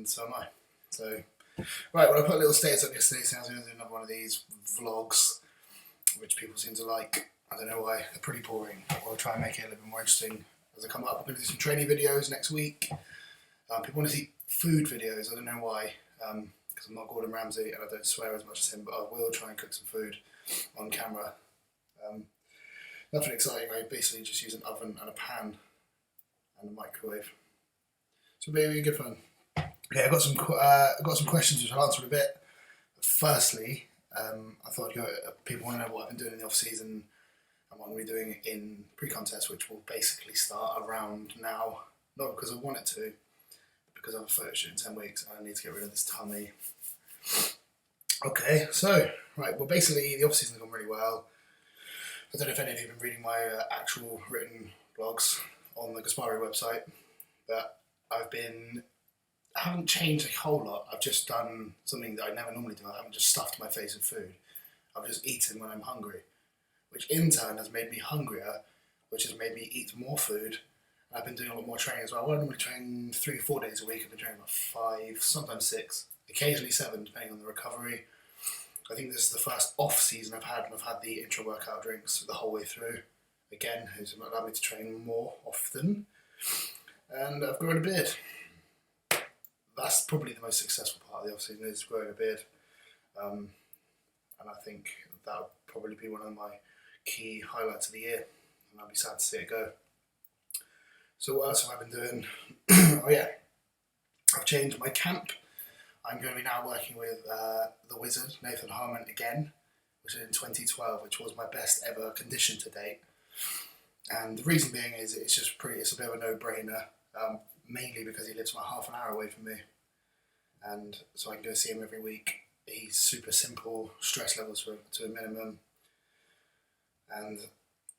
and so am I. So, right, well, I put a little status up yesterday saying I was going to do another one of these vlogs, which people seem to like. I don't know why, they're pretty boring. I'll try and make it a little bit more interesting as I come up. I'm going to do some training videos next week. People want to see food videos, I don't know why, because I'm not Gordon Ramsay and I don't swear as much as him, but I will try and cook some food on camera. Nothing exciting, I basically just use an oven and a pan and a microwave. So it'll be good fun. Okay, I've got some questions which I'll answer in a bit. Firstly, I thought people want to know what I've been doing in the off season and what I'm going to be doing in pre-contest, which will basically start around now. Not because I want it to, but because I have a photo shoot in 10 weeks and I need to get rid of this tummy. Okay, so, right, well basically the off season has gone really well. I don't know if any of you have been reading my actual written blogs on the Gaspari website, but I haven't changed a whole lot. I've just done something that I never normally do. I haven't just stuffed my face with food. I've just eaten when I'm hungry, which in turn has made me hungrier, which has made me eat more food. I've been doing a lot more training as well. I normally train 3 or 4 days a week. I've been training about 5, sometimes 6, occasionally 7, depending on the recovery. I think this is the first off season I've had, and I've had the intra workout drinks the whole way through. Again, it's allowed me to train more often, and I've grown a beard. That's probably the most successful part of the off season, is growing a beard, and I think that would probably be one of my key highlights of the year, and I'll be sad to see it go. So what else have I been doing? Oh yeah, I've changed my camp. I'm going to be now working with the Wizard, Nathan Harmon, again, which is in 2012, which was my best ever condition to date. And the reason being is it's a bit of a no-brainer, mainly because he lives about half an hour away from me. And so I can go see him every week. He's super simple, stress levels to a minimum. And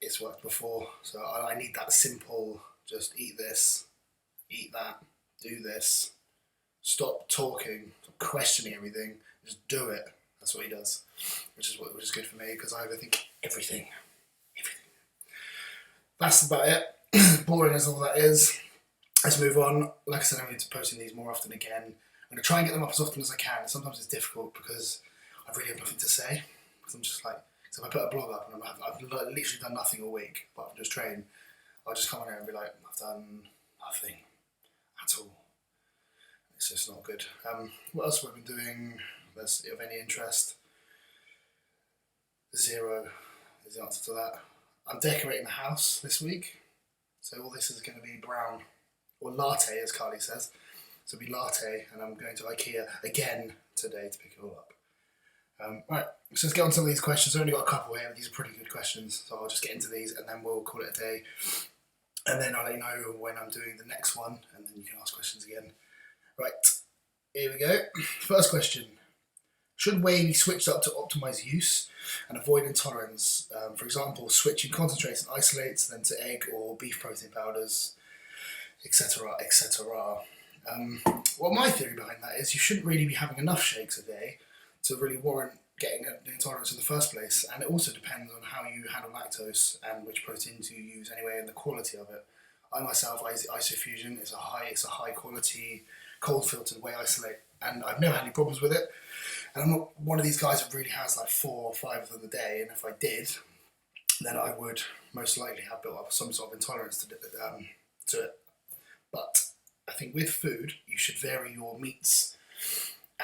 it's worked before. So I need that simple, just eat this, eat that, do this. Stop talking, stop questioning everything, just do it. That's what he does, which is good for me because I overthink everything. That's about it. Boring as all that is. Let's move on. Like I said, I'm going to be posting these more often again. I'm going to try and get them up as often as I can. Sometimes it's difficult because I really have nothing to say. Because I'm just like, so if I put a blog up and I've literally done nothing all week, but I've just trained, I'll just come on here and be like, I've done nothing at all. It's just not good. What else have I been doing that's of any interest? 0 is the answer to that. I'm decorating the house this week. So all this is going to be brown, or latte as Carly says. So it'll be latte, and I'm going to IKEA again today to pick it all up. Right, so let's get on some of these questions. I've only got a couple here, but these are pretty good questions. So I'll just get into these and then we'll call it a day. And then I'll let you know when I'm doing the next one, and then you can ask questions again. Right, here we go. First question. Should whey be switched up to optimise use and avoid intolerance? For example, switching concentrates and isolates, then to egg or beef protein powders, etc., etc. Well, my theory behind that is you shouldn't really be having enough shakes a day to really warrant getting an intolerance in the first place. And it also depends on how you handle lactose and which proteins you use anyway and the quality of it. I myself, Isofusion is a high quality cold filtered whey isolate, and I've never had any problems with it. And I'm not one of these guys that really has like 4 or 5 of them a day, and if I did, then I would most likely have built up some sort of intolerance to it. But I think with food, you should vary your meats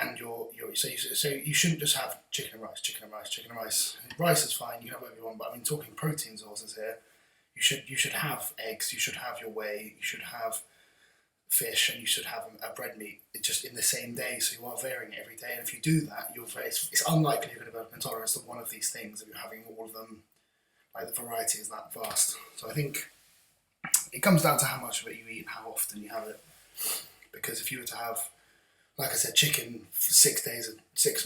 and so you shouldn't just have chicken and rice. Rice is fine, you can have whatever you want, but I mean talking protein sources here, you should have eggs, you should have your whey, you should have fish, and you should have a bread meat just in the same day, so you are varying it every day. And if you do that, it's unlikely you're going to develop intolerance to one of these things if you're having all of them. Like the variety is that vast. So I think it comes down to how much of it you eat and how often you have it. Because if you were to have, like I said, chicken for 6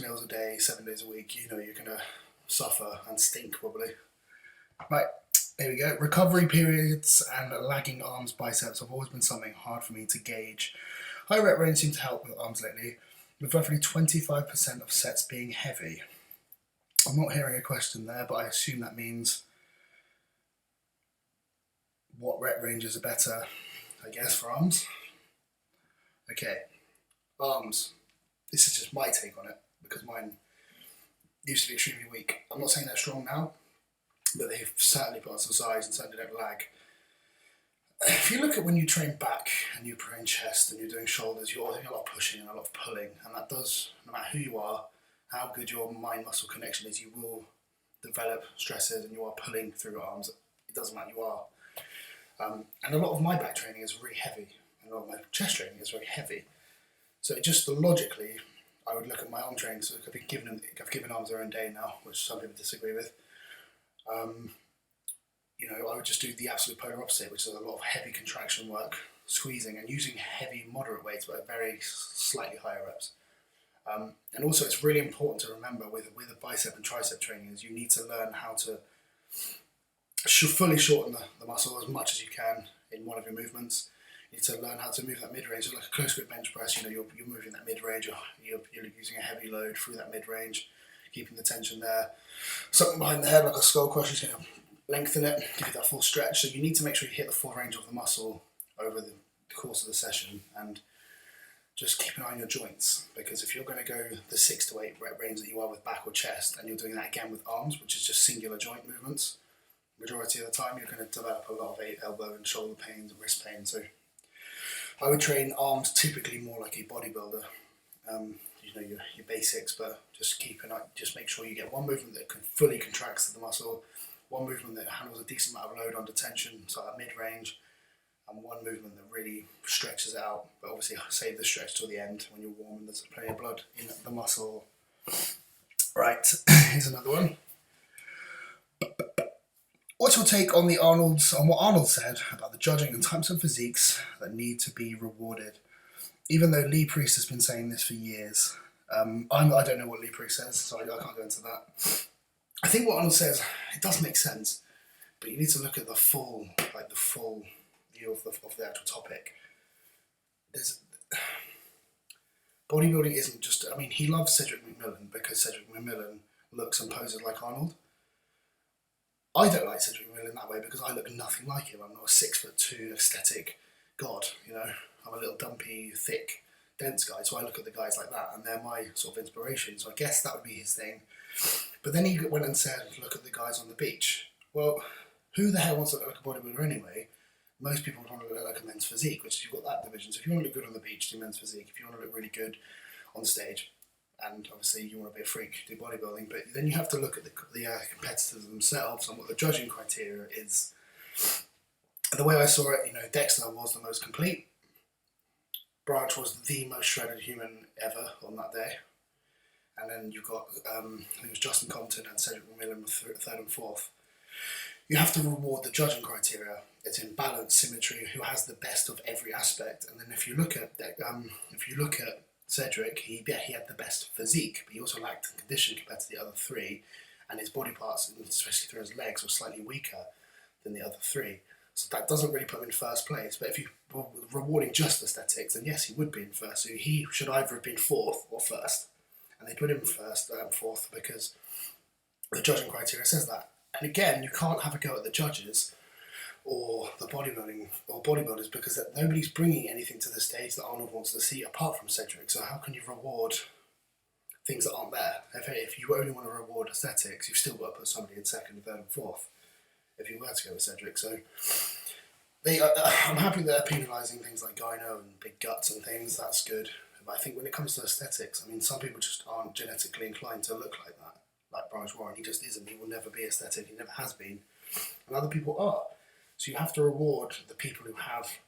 meals a day, 7 days a week, you know you're going to suffer and stink probably. Right. Here we go. Recovery periods and lagging arms, biceps have always been something hard for me to gauge. High rep range seems to help with arms lately, with roughly 25% of sets being heavy. I'm not hearing a question there, but I assume that means what rep ranges are better, I guess, for arms. Okay. Arms. This is just my take on it because mine used to be extremely weak. I'm not saying they're strong now, but they've certainly put on some size and certainly don't lag. If you look at when you train back and you train chest and you're doing shoulders, you're doing a lot of pushing and a lot of pulling, and that does, no matter who you are, how good your mind-muscle connection is, you will develop stresses and you are pulling through your arms. It doesn't matter you are. And a lot of my back training is really heavy, and a lot of my chest training is very heavy. So it just logically, I would look at my arm training. So I've given arms their own day now, which some people disagree with. I would just do the absolute polar opposite, which is a lot of heavy contraction work, squeezing and using heavy moderate weights, but very slightly higher reps. And also it's really important to remember with a bicep and tricep training is you need to learn how to fully shorten the muscle as much as you can in one of your movements. You need to learn how to move that mid-range. So like a close grip bench press, you're moving that mid-range, you're using a heavy load through that mid-range, keeping the tension there. Something behind the head like a skull crush is going to lengthen it, give you that full stretch. So you need to make sure you hit the full range of the muscle over the course of the session, and just keep an eye on your joints, because if you're going to go the 6 to 8 rep range that you are with back or chest, and you're doing that again with arms, which is just singular joint movements, majority of the time you're going to develop a lot of elbow and shoulder pains and wrist pain. So I would train arms typically more like a bodybuilder, your basics, but just keep an eye, just make sure you get one movement that fully contracts the muscle, one movement that handles a decent amount of load under tension, so that mid-range, and one movement that really stretches it out, but obviously save the stretch till the end when you're warm and there's plenty of blood in the muscle. Right, here's another one. What's your take on what Arnold said about the judging and types of physiques that need to be rewarded? Even though Lee Priest has been saying this for years. I don't know what Lee Priest says, so I can't go into that. I think what Arnold says, it does make sense, but you need to look at the full view of the actual topic. Bodybuilding isn't just, he loves Cedric McMillan because Cedric McMillan looks and poses like Arnold. I don't like Cedric McMillan that way because I look nothing like him. I'm not a 6'2" aesthetic god, I'm a little dumpy, thick, dense guy, so I look at the guys like that and they're my sort of inspiration, so I guess that would be his thing. But then he went and said, look at the guys on the beach. Well, who the hell wants to look like a bodybuilder anyway? Most people want to look like a men's physique, which you've got that division. So if you want to look good on the beach, do men's physique. If you want to look really good on stage, and obviously you want to be a freak, do bodybuilding. But then you have to look at the competitors themselves and what the judging criteria is. And the way I saw it, Dexter was the most complete. Branch was the most shredded human ever on that day. And then you've got, I think it was Justin Compton and Cedric McMillan were third and fourth. You have to reward the judging criteria. It's in balance, symmetry, who has the best of every aspect. And then if you look at Cedric, he had the best physique, but he also lacked condition compared to the other three, and his body parts, especially through his legs, were slightly weaker than the other three. So that doesn't really put him in first place. But if you were rewarding just aesthetics, then yes, he would be in first. So he should either have been fourth or first. And they put him first and fourth because the judging criteria says that. And again, you can't have a go at the judges or the bodybuilders because nobody's bringing anything to the stage that Arnold wants to see apart from Cedric. So how can you reward things that aren't there? If you only want to reward aesthetics, you've still got to put somebody in second, third, and fourth if you were to go with Cedric. So I'm happy that they're penalising things like gyno and big guts and things. That's good. But I think when it comes to aesthetics, some people just aren't genetically inclined to look like that. Like Branch Warren, he just isn't. He will never be aesthetic. He never has been. And other people are. So you have to reward the people who have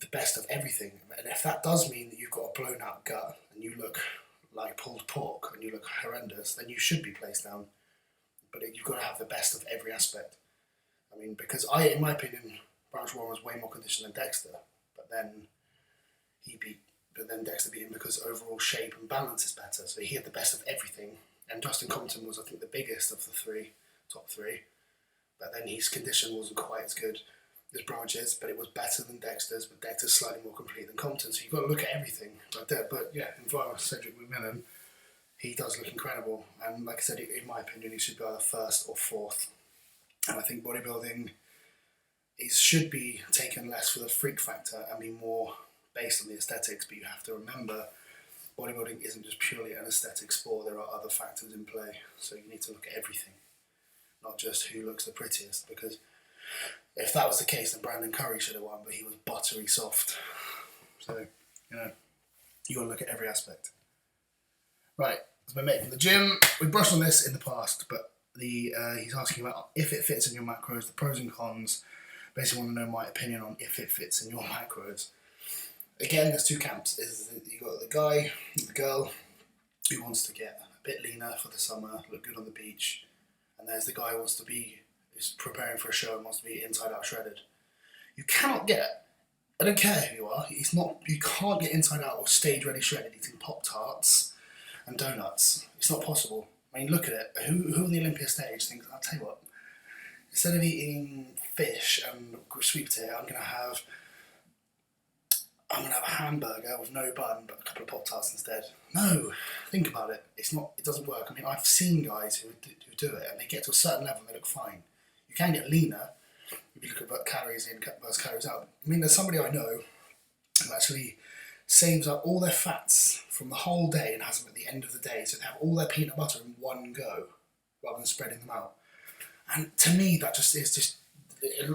the best of everything. And if that does mean that you've got a blown out gut and you look like pulled pork and you look horrendous, then you should be placed down. But you've got to have the best of every aspect. Because in my opinion, Branch Warren was way more conditioned than Dexter. But then Dexter beat him because overall shape and balance is better. So he had the best of everything. And Justin Compton was, I think, the biggest of the top three. But then his condition wasn't quite as good as Branch's, but it was better than Dexter's. But Dexter's slightly more complete than Compton. So you've got to look at everything. But yeah, in front of Cedric McMillan, he does look incredible. And like I said, in my opinion, he should be either first or fourth. And I think bodybuilding should be taken less for the freak factor and be more based on the aesthetics, but you have to remember bodybuilding isn't just purely an aesthetic sport. There are other factors in play, so you need to look at everything, not just who looks the prettiest, because if that was the case, then Brandon Curry should have won, but he was buttery soft. So, you know, you got to look at every aspect. Right, as my mate from the gym, we brushed on this in the past, but he's asking about if it fits in your macros, the pros and cons. Basically want to know my opinion on if it fits in your macros. Again, there's two camps. You got the guy, the girl, who wants to get a bit leaner for the summer, look good on the beach, and there's the guy who is preparing for a show and wants to be inside out shredded. You cannot get, I don't care who you are, you can't get inside out or stage ready shredded eating Pop-Tarts and donuts. It's not possible. I mean, look at it. Who on the Olympia stage thinks, I'll tell you what, instead of eating fish and sweet potato, I'm gonna have a hamburger with no bun but a couple of Pop-Tarts instead. No, think about it. It doesn't work. I mean, I've seen guys who do it and they get to a certain level and they look fine. You can get leaner if you look at calories in versus calories out. I mean, there's somebody I know who actually saves up all their fats from the whole day and has them at the end of the day, so they have all their peanut butter in one go rather than spreading them out. And to me, that is just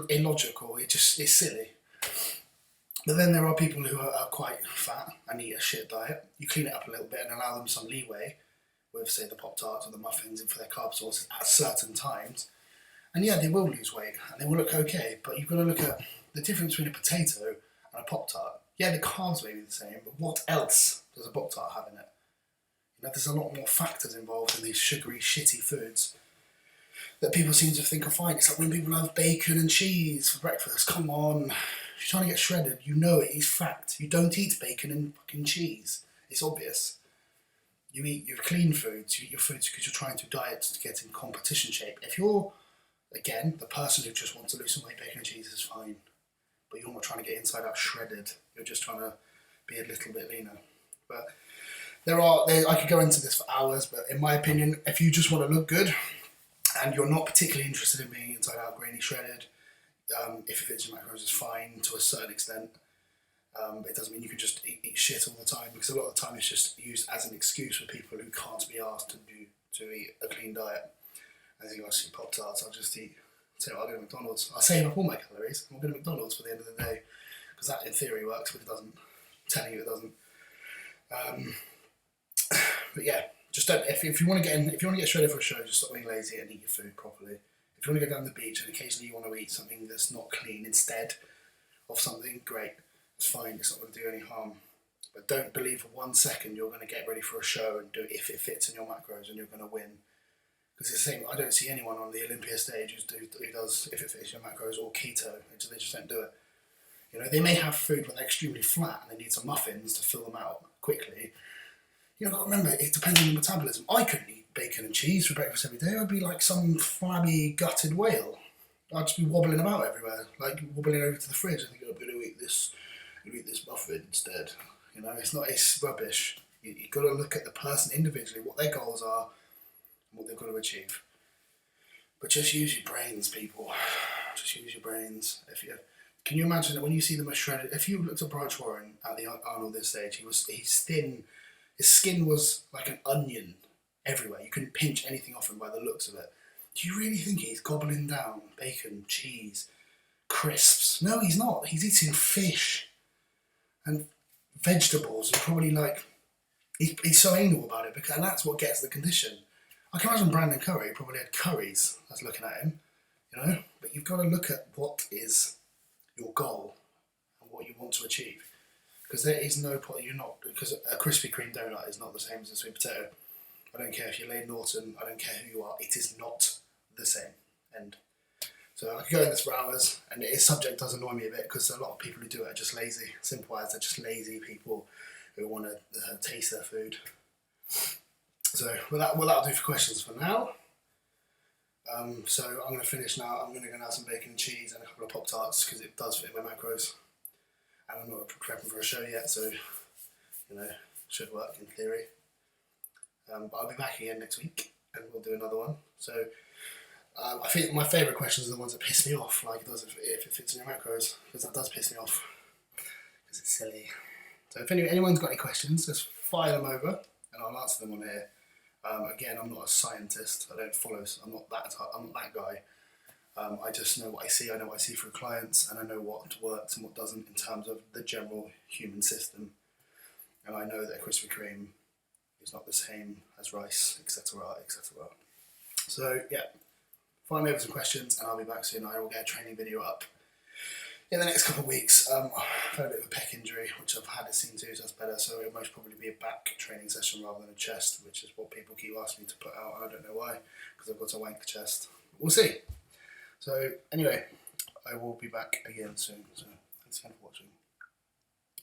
illogical. It's silly. But then there are people who are quite fat and eat a shit diet. You clean it up a little bit and allow them some leeway with, say, the Pop-Tarts or the muffins for their carb sources at certain times. And yeah, they will lose weight and they will look okay, but you've got to look at the difference between a potato and a Pop-Tart. Yeah, the carbs may be the same, but what else does a Pop-Tart have in it? You know, there's a lot more factors involved in these sugary, shitty foods that people seem to think are fine. It's like when people have bacon and cheese for breakfast. Come on, if you're trying to get shredded, you know it is fact. You don't eat bacon and fucking cheese. It's obvious. You eat your clean foods, you eat your foods because you're trying to diet to get in competition shape. If you're, again, the person who just wants to lose some weight, bacon and cheese is fine. But you're not trying to get inside out shredded. You're just trying to be a little bit leaner. But I could go into this for hours, but in my opinion, if you just want to look good and you're not particularly interested in being inside out grainy shredded, if it fits your macros, is fine to a certain extent. It doesn't mean you can just eat shit all the time, because a lot of the time it's just used as an excuse for people who can't be asked to eat a clean diet. I think I'll eat Pop-Tarts, I'll just eat, so I'll go to McDonald's. I'll save up all my calories and I'll go to McDonald's for the end of the day, because that in theory works, but it doesn't. I'm telling you it doesn't. But yeah, just don't. If you want to get shredded for a show, just stop being lazy and eat your food properly. If you want to go down the beach and occasionally you want to eat something that's not clean instead of something, great, it's fine. It's not going to do any harm. But don't believe for 1 second you're going to get ready for a show and do it if it fits in your macros and you're going to win. Because it's the same. I don't see anyone on the Olympia stage who does if it fits your macros or keto. They just don't do it. You know, they may have food when they're extremely flat and they need some muffins to fill them out quickly. You know, remember, it depends on your metabolism. I couldn't eat bacon and cheese for breakfast every day. I'd be like some flabby, gutted whale. I'd just be wobbling about everywhere, like wobbling over to the fridge. I think I'm going to eat this muffin instead. You know, it's rubbish. You've got to look at the person individually, what their goals are, and what they've got to achieve. But just use your brains, people. Just use your brains. Can you imagine that when you see the most shredded? If you looked at Branch Warren at the Arnold this stage, he's thin. His skin was like an onion everywhere. You couldn't pinch anything off him by the looks of it. Do you really think he's gobbling down bacon, cheese, crisps? No, he's not. He's eating fish and vegetables and probably like, he's so anal about it, and that's what gets the condition. I can imagine Brandon Curry probably had curries. That's looking at him, you know. But you've got to look at what is your goal and what you want to achieve. Because there is no point, because a Krispy Kreme donut is not the same as a sweet potato. I don't care if you're Lane Norton, I don't care who you are, it is not the same. And so I could go in this for hours, and this subject does annoy me a bit, because a lot of people who do it are just lazy. Simple as, they're just lazy people who want to taste their food. So that'll do for questions for now. So I'm going to finish now. I'm going to go and have some bacon and cheese and a couple of Pop-Tarts, because it does fit in my macros. And I'm not prepping for a show yet, so, you know, should work in theory. But I'll be back again next week, and we'll do another one. So I think my favourite questions are the ones that piss me off, like it does if it fits in your macros, because that does piss me off, because it's silly. So if anyone's got any questions, just fire them over and I'll answer them on here. Again, I'm not a scientist. I don't follow. I'm not that guy. I just know what I see. I know what I see through clients, and I know what works and what doesn't in terms of the general human system. And I know that Krispy Kreme is not the same as rice, etc., etc. So yeah, find me over some questions, and I'll be back soon. I will get a training video up in the next couple of weeks. I've had a bit of a pec injury, which I've had it seen to, so that's better. So it'll most probably be a back training session rather than a chest, which is what people keep asking me to put out. And I don't know why, because I've got a wank chest. We'll see. So anyway, I will be back again soon. So thanks again for watching.